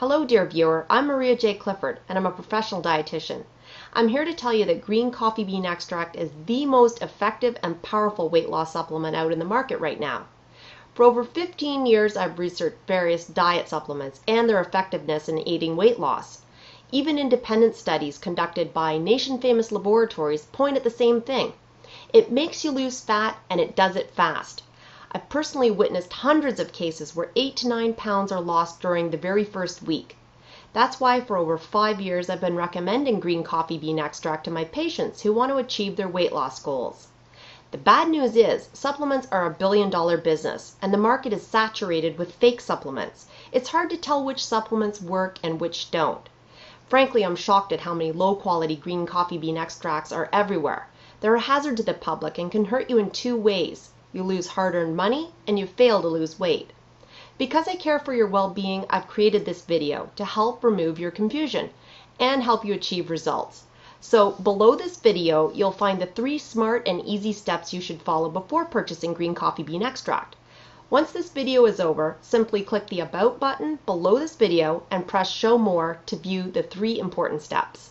Hello dear viewer, I'm Maria J. Clifford and I'm a professional dietitian. I'm here to tell you that green coffee bean extract is the most effective and powerful weight loss supplement out in the market right now. For over 15 years I've researched various diet supplements and their effectiveness in aiding weight loss. Even independent studies conducted by nation-famous laboratories point at the same thing. It makes you lose fat and it does it fast. I've personally witnessed hundreds of cases where 8 to 9 pounds are lost during the very first week. That's why for over 5 years I've been recommending green coffee bean extract to my patients who want to achieve their weight loss goals. The bad news is supplements are a billion-dollar business and the market is saturated with fake supplements. It's hard to tell which supplements work and which don't. Frankly, I'm shocked at how many low-quality green coffee bean extracts are everywhere. They're a hazard to the public and can hurt you in two ways. You lose hard-earned money and you fail to lose weight. Because I care for your well-being, I've created this video to help remove your confusion and help you achieve results. So below this video, you'll find the 3 smart and easy steps you should follow before purchasing green coffee bean extract. Once this video is over, simply click the About button below this video and press Show More to view the 3 important steps.